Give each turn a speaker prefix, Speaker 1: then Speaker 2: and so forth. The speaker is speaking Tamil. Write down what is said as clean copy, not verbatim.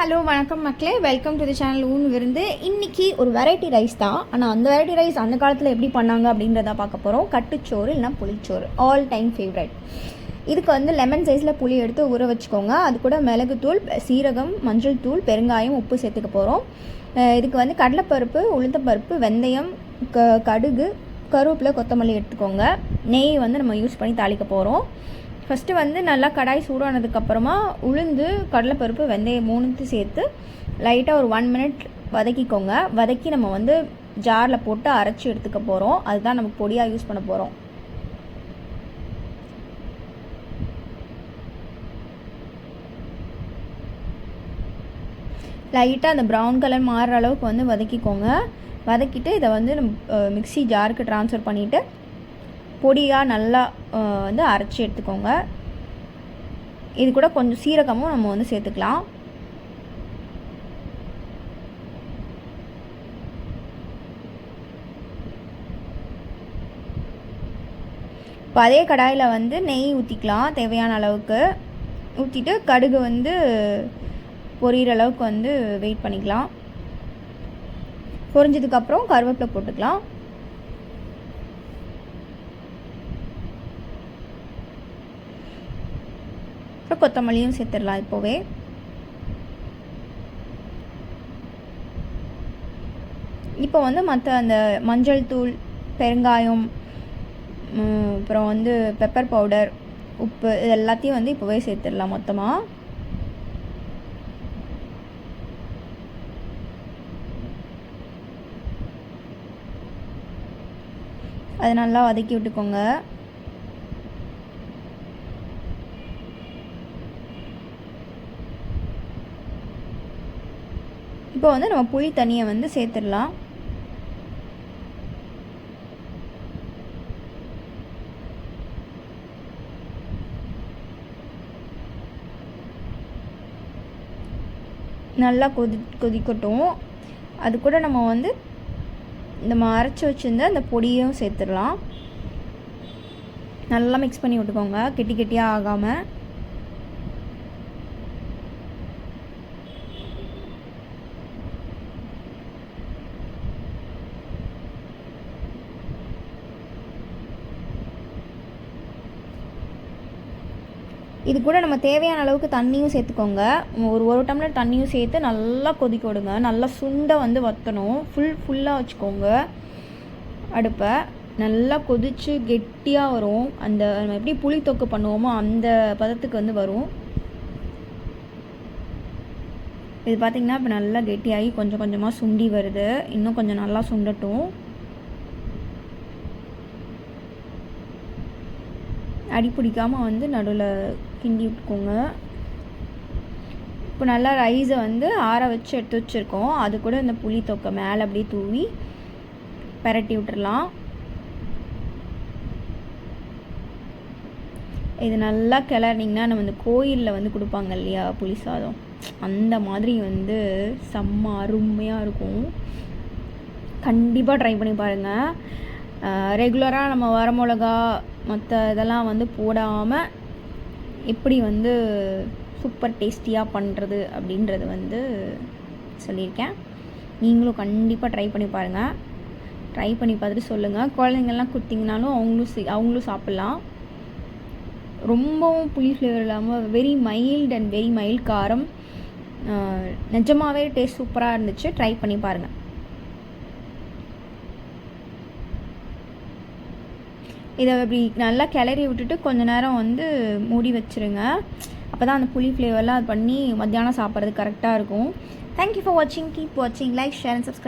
Speaker 1: ஹலோ வணக்கம் மக்களே, வெல்கம் டு தி சேனல் ஊன் விருந்து. இன்றைக்கி ஒரு வெரைட்டி ரைஸ் தான். ஆனால் அந்த வெரைட்டி ரைஸ் அந்த காலத்தில் எப்படி பண்ணாங்க அப்படின்றத பார்க்க போகிறோம். கட்டுச்சோறு இல்லைனா புளிச்சோறு, ஆல் டைம் ஃபேவரட். இதுக்கு வந்து லெமன் சைஸில் புளி எடுத்து ஊற வச்சுக்கோங்க. அது கூட மிளகுத்தூள், சீரகம், மஞ்சள் தூள், பெருங்காயம், உப்பு சேர்த்துக்க போகிறோம். இதுக்கு வந்து கடலைப்பருப்பு, உளுந்தப்பருப்பு, வெந்தயம், கடுகு, கருவேப்பிலை, கொத்தமல்லி எடுத்துக்கோங்க. நெய் வந்து நம்ம யூஸ் பண்ணி தாளிக்க போகிறோம். ஃபஸ்ட்டு வந்து நல்லா கடாய் சூடானதுக்கப்புறமா உளுந்து, கடலைப்பருப்பு, வெந்தயம் மூணுத்தையும் சேர்த்து லைட்டாக ஒரு 1 மினிட் வதக்கிக்கோங்க. வதக்கி நம்ம வந்து ஜாரில் போட்டு அரைச்சி எடுத்துக்க போகிறோம். அதுதான் நம்ம பொடியாக யூஸ் பண்ண போகிறோம். லைட்டாக அந்த ப்ரௌன் கலர் மாறுற அளவுக்கு வந்து வதக்கிக்கோங்க. வதக்கிட்டு இதை வந்து நம்ம மிக்ஸி ஜாருக்கு ட்ரான்ஸ்ஃபர் பண்ணிவிட்டு பொடியாக நல்லா வந்து அரைச்சி எடுத்துக்கோங்க. இது கூட கொஞ்சம் சீரகமும் நம்ம வந்து சேர்த்துக்கலாம். இப்போ அதே கடாயில் வந்து நெய் ஊற்றிக்கலாம் தேவையான அளவுக்கு. ஊற்றிட்டு கடுகு வந்து பொரியிற அளவுக்கு வந்து வெயிட் பண்ணிக்கலாம். பொரிஞ்சதுக்கப்புறம் கருவேப்பிலை போட்டுக்கலாம். கொத்தமல்லியும் சேர்த்துடலாம். இப்போவே இப்போ வந்து மற்ற அந்த மஞ்சள் தூள், பெருங்காயம், அப்புறம் வந்து பெப்பர் பவுடர், உப்பு இது எல்லாத்தையும் வந்து இப்போவே சேர்த்துடலாம் மொத்தமாக. அது நல்லா வதக்கி விட்டுக்கோங்க. இப்போ வந்து நம்ம புளி தண்ணியை வந்து சேர்த்துடலாம். நல்லா கொதிக்கட்டும். அது கூட நம்ம வந்து நம்ம அரைச்சி வச்சுருந்த அந்த பொடியும் சேர்த்துடலாம். நல்லா மிக்ஸ் பண்ணி விட்டுக்கோங்க, கெட்டி கெட்டியாக ஆகாமல். இது கூட நம்ம தேவையான அளவுக்கு தண்ணியும் சேர்த்துக்கோங்க. ஒரு டம்ளர் தண்ணியும் சேர்த்து நல்லா கொதிக்க விடுங்க. நல்லா சுண்டை வந்து வற்றணும். ஃபுல்லாக வச்சுக்கோங்க அடுப்பை. நல்லா கொதித்து கெட்டியாக வரும். அந்த நம்ம எப்படி புளி தொக்கு பண்ணுவோமோ அந்த பதத்துக்கு வந்து வரும். இது பார்த்திங்கன்னா இப்போ நல்லா கெட்டியாகி கொஞ்சம் கொஞ்சமாக சுண்டி வருது. இன்னும் கொஞ்சம் நல்லா சுண்டட்டும். அடி பிடிக்காமல் வந்து நடுவில் கிண்டி விட்டுக்கோங்க. இப்போ நல்லா ரைஸை வந்து ஆற வச்சு எடுத்து வச்சுருக்கோம். அது கூட இந்த புளி தொக்கை மேலே அப்படியே தூவி பரட்டி விட்டுறலாம். இது நல்லா கிளறினீங்கன்னா நம்ம இந்த கோயிலில் வந்து கொடுப்பாங்க இல்லையா புளி சாதம், அந்த மாதிரி வந்து செம்ம அருமையாக இருக்கும். கண்டிப்பாக ட்ரை பண்ணி பாருங்கள். ரெகுலராக நம்ம வரமிளகா மற்ற இதெல்லாம் வந்து போடாமல் எப்படி வந்து சூப்பர் டேஸ்டியாக பண்ணுறது அப்படின்றது வந்து சொல்லியிருக்கேன். நீங்களும் கண்டிப்பாக ட்ரை பண்ணி பாருங்கள். ட்ரை பண்ணி பார்த்துட்டு சொல்லுங்கள். குழந்தைங்கள்லாம் கொடுத்தீங்கனாலும் அவங்களும் சாப்பிட்லாம். ரொம்பவும் புளி ஃப்ளேவர் இல்லாமல் very mild and very mild காரம். நிஜமாகவே டேஸ்ட் சூப்பராக இருந்துச்சு. ட்ரை பண்ணி பாருங்கள். இதை இப்படி நல்லா கிளறி விட்டுட்டு கொஞ்ச நேரம் வந்து மூடி வச்சுருங்க. அப்போ தான் அந்த புளி ஃப்ளேவர்லாம் அது பண்ணி மத்தியானம் சாப்பிட்றது கரெக்டாக இருக்கும். தேங்க்யூ ஃபார் வாட்சிங். கீப் வாட்சிங். Like, share and subscribe.